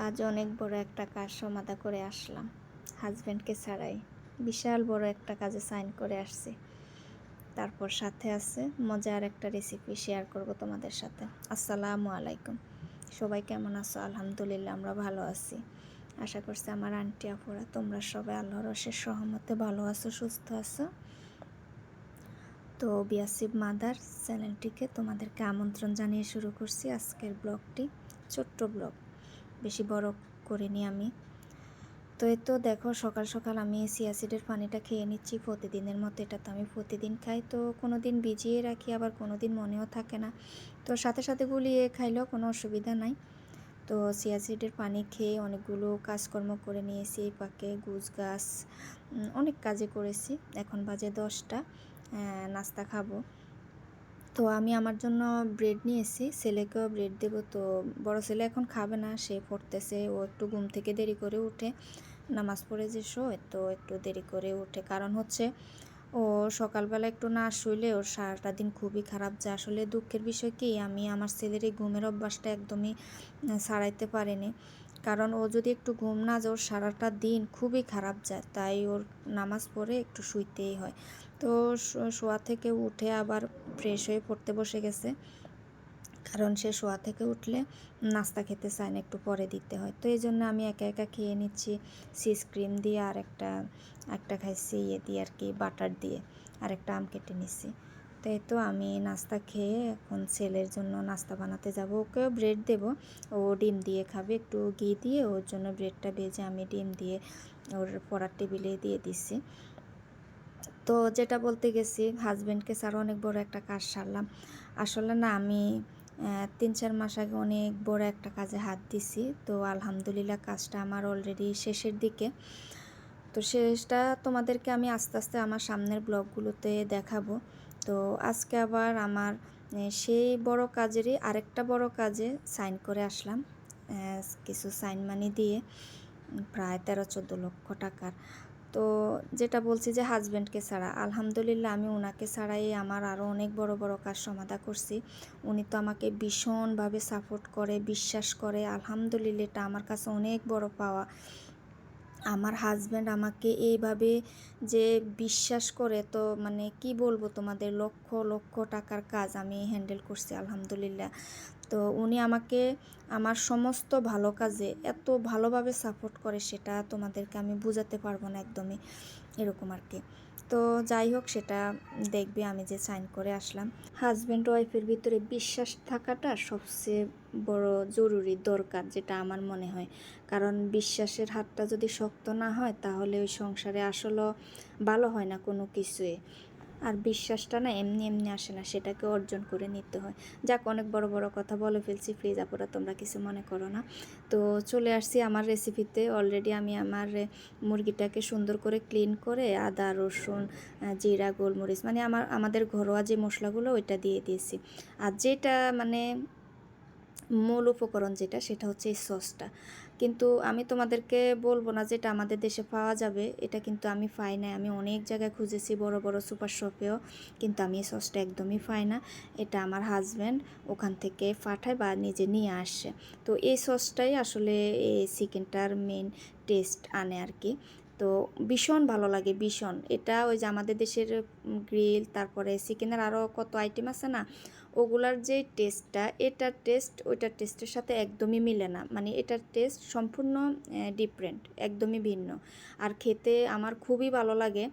আজ অনেক বড় একটা কাজ সমাধা করে আসলাম হাজব্যান্ডকে ছাড়াই। বিশাল বড় একটা কাজে সাইন করে আসছি। তারপর সাথে আছে মজার একটা রেসিপি শেয়ার করব তোমাদের সাথে। আসসালামু আলাইকুম, সবাই কেমন আছো? আলহামদুলিল্লাহ আমরা ভালো আছি। আশা করছি আমার আন্টি আপুরা তোমরা সবাই আল্লাহর অশেষ রহমতে ভালো আছো, সুস্থ আছো। তো বিয়াসিব মাদার চ্যানেলটিকে তোমাদেরকে আমন্ত্রণ জানিয়ে শুরু করছি আজকের ব্লগটি। ছোট্ট ব্লগ, বেশি বড় করিনি আমি। তো এই তো দেখো, সকাল সকাল আমি সিয়াসিডের পানিটা খেয়ে নিচ্ছি প্রতিদিনের মতো। এটা তো আমি প্রতিদিন খাই, তো কোনো দিন ভিজিয়ে রাখি, আবার কোনো দিন মনেও থাকে না, তো সাথে সাথে গুলিয়ে খাইলেও কোনো অসুবিধা নাই। তো সিয়াসিডের পানি খেয়ে অনেকগুলো কাজকর্ম করে নিয়েছি, এই পাকে গুছ গাছ অনেক কাজে করেছি। এখন বাজে 10টা, নাস্তা খাবো। তো আমি আমার জন্য ব্রেড নিয়েছি, ছেলেকেও ব্রেড দেব। তো বড় ছেলে এখন খাবে না, সে পড়তেছে। ও একটু ঘুম থেকে দেরি করে উঠে, নামাজ পড়ে যে শোয়, তো একটু দেরি করে উঠে। কারণ হচ্ছে ও সকালবেলা একটু না শুইলে ওর সারাটা দিন খুবই খারাপ যায়। আসলে দুঃখের বিষয় কি, আমি আমার ছেলের এই ঘুমের অভ্যাসটা একদমই ছাড়াইতে পারিনি। কারণ ও যদি একটু ঘুম না যায়, ওর সারাটা দিন খুবই খারাপ যায়। তাই ওর নামাজ পড়ে একটু শুইতেই হয়। তো শোয়া থেকে উঠে আবার ফ্রেশ হয়ে পড়তে বসে গেছে। কারণ সে শোয়া থেকে উঠলে নাস্তা খেতে চায় না, একটু পরে দিতে হয়। তো এই জন্য আমি একা একা খেয়ে নিচ্ছি সিজ ক্রিম দিয়ে, আর একটা খাইছি ইয়ে দিয়ে আর কি, বাটার দিয়ে, আর একটা আম কেটে নিচ্ছি। তো এই তো আমি নাস্তা খেয়ে এখন ছেলের জন্য নাস্তা বানাতে যাব। ওকেও ব্রেড দেব, ও ডিম দিয়ে খাবে, একটু ঘি দিয়ে ওর জন্য ব্রেডটা ভেজে আমি ডিম দিয়ে ওর পড়ার টেবিলে দিয়ে দিচ্ছি। তো যেটা বলতে গেছি, হাজব্যান্ডকে ছাড়া অনেক বড় একটা কাজ সারলাম। আসলে না, আমি 3-4 মাস আগে অনেক বড় একটা কাজে হাত দিছি। তো আলহামদুলিল্লাহ কাজটা আমার অলরেডি শেষের দিকে। তো শেষটা তোমাদেরকে আমি আস্তে আস্তে আমার সামনের ব্লগগুলোতে দেখাবো। তো আজকে আবার আমার সেই বড় কাজেরই আরেকটা বড় কাজে সাইন করে আসলাম, কিছু সাইন মানি দিয়ে, প্রায় 13-14 লক্ষ টাকার। তো যেটা বলছি যে হাজব্যান্ডকে ছাড়া, আলহামদুলিল্লাহ আমি ওনাকে ছাড়াই আমার আরও অনেক বড় বড় কাজ সমাধা করছি। উনি তো আমাকে ভীষণভাবে সাপোর্ট করে, বিশ্বাস করে। আলহামদুলিল্লাহ, এটা আমার কাছে অনেক বড় পাওয়া। আমার হাজব্যান্ড আমাকে এইভাবে যে বিশ্বাস করে, তো মানে কি বলবো তোমাদের, লক্ষ লক্ষ টাকার কাজ আমি হ্যান্ডেল করছি আলহামদুলিল্লাহ। তো উনি আমাকে আমার সমস্ত ভালো কাজে এত ভালোভাবে সাপোর্ট করে, সেটা তোমাদেরকে আমি বোঝাতে পারবো না একদমই, এরকম আর কি। তো যাই হোক, সেটা দেখবে আমি যে সাইন করে আসলাম। হাজব্যান্ড ওয়াইফের ভিতরে বিশ্বাস থাকাটা সবচেয়ে বড় জরুরি দরকার, যেটা আমার মনে হয়। কারণ বিশ্বাসের হাতটা যদি শক্ত না হয়, তাহলে ওই সংসারে আসলে ভালো হয় না কোনো কিছুই। আর বিশ্বাসটা না এমনি এমনি আসে না, সেটাকে অর্জন করে নিতে হয়। যাক, অনেক বড় বড় কথা বলে ফেলছি, প্লিজ আপুরা তোমরা কিছু মনে করো না। তো চলে আসছি আমার রেসিপিতে। অলরেডি আমি আমার মুরগিটাকে সুন্দর করে ক্লিন করে আদা রসুন জিরা গোলমরিচ, মানে আমাদের ঘরোয়া যে মশলাগুলো, ওইটা দিয়ে দিয়েছি। আর যেটা মানে মূল উপকরণ যেটা, সেটা হচ্ছে এই সসটা। কিন্তু আমি তোমাদেরকে বলবো না যেটা আমাদের দেশে পাওয়া যাবে, এটা কিন্তু আমি পাই না। আমি অনেক জায়গায় খুঁজেছি, বড় বড় সুপার শপেও, কিন্তু আমি এই সসটা একদমই পাই না। এটা আমার হাজব্যান্ড ওখান থেকে পাঠায় বা নিজে নিয়ে আসে। তো এই সসটাই আসলে এই চিকেনটার মেন টেস্ট আনে আর কি। তো ভীষণ ভালো লাগে, ভীষণ। এটা ওই যে আমাদের দেশের গ্রিল, তারপরে চিকেনের আরও কত আইটেম আছে না, ওগুলার যে টেস্টটা, এটার টেস্ট ওইটার টেস্টের সাথে একদমই মিলে না। মানে এটার টেস্ট সম্পূর্ণ ডিফারেন্ট, একদমই ভিন্ন। আর খেতে আমার খুবই ভালো লাগে।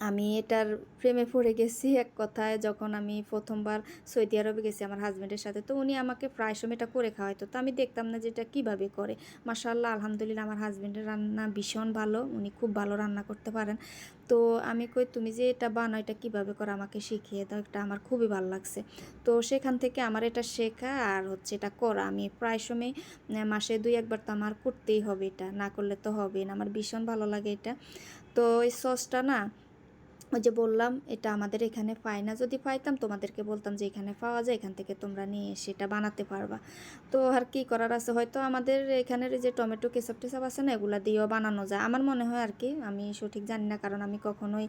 আমি এটার প্রেমে পড়ে গেছি এক কথায়, যখন আমি প্রথমবার সৌদি আরবে গেছি আমার হাজব্যান্ডের সাথে। তো উনি আমাকে প্রায় সময় এটা করে খাওয়াইতো, তো আমি দেখতাম না যে এটা কীভাবে করে। মাশাআল্লাহ, আলহামদুলিল্লাহ, আমার হাজব্যান্ডের রান্না ভীষণ ভালো, উনি খুব ভালো রান্না করতে পারেন। তো আমি কই, তুমি যে এটা বানাও, এটা কীভাবে করে আমাকে শিখিয়ে দাও, এটা আমার খুবই ভালো লাগছে। তো সেখান থেকে আমার এটা শেখা আর হচ্ছে এটা করা। আমি প্রায় সময় মাসে 2-1 বার তো আমার করতেই হবে, এটা না করলে তো হবেই না। আমার ভীষণ ভালো লাগে এটা। তো এই সসটা না ওই যে বললাম এটা আমাদের এখানে পায় না, যদি পাইতাম তোমাদেরকে বলতাম যে এখানে পাওয়া যায়, এখান থেকে তোমরা নিয়ে এসে এটা বানাতে পারবা। তো আর কি করার আছে, হয়তো আমাদের এখানের যে টমেটো কেচাপ টেচাপ আছে না, এগুলো দিয়েও বানানো যায় আমার মনে হয় আর কি, আমি সঠিক জানি না কারণ আমি কখনোই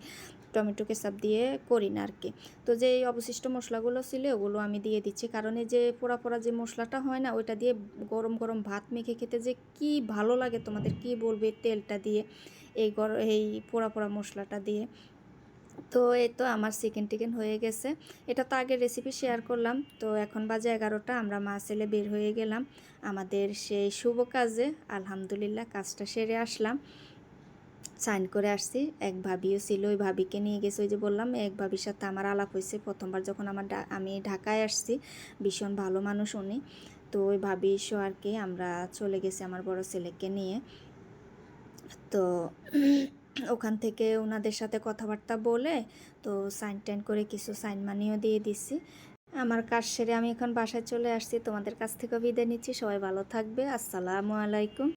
টমেটো কেচাপ দিয়ে করি না আর কি। তো যে এই অবশিষ্ট মশলাগুলো ছিল ওগুলো আমি দিয়ে দিচ্ছি, কারণ এই যে পোড়া পোড়া যে মশলাটা হয় না, ওইটা দিয়ে গরম গরম ভাত মেখে খেতে যে কি ভালো লাগে তোমাদের কি বলবে, তেলটা দিয়ে এই পোড়া পোড়া মশলাটা দিয়ে। তো এই তো আমার চিকেন টিকেন হয়ে গেছে, এটা তো আগের রেসিপি শেয়ার করলাম। তো এখন বাজে 11টা, আমরা মা ছেলে বের হয়ে গেলাম আমাদের সেই শুভ কাজে। আলহামদুলিল্লাহ কাজটা সেরে আসলাম, সাইন করে আসছি। এক ভাবিও ছিল, ওই ভাবিকে নিয়ে গেছে, ওই যে বললাম এক ভাবির সাথে আমার আলাপ হয়েছে প্রথমবার যখন আমি ঢাকায় আসছি, ভীষণ ভালো মানুষ উনি। তো ওই ভাবি এসো আর কি, আমরা চলে গেছি আমার বড় ছেলেকে নিয়ে। তো ওখান থেকে ওনাদের সাথে কথাবার্তা বলে তো সাইন টাইন করে কিছু সাইন মানিও দিয়ে দিছি। আমার কাজ সেরে আমি এখন বাসায় চলে আসছি, তোমাদের কাছ থেকে বিদায় নিচ্ছি। সবাই ভালো থাকবে, আসসালামু আলাইকুম।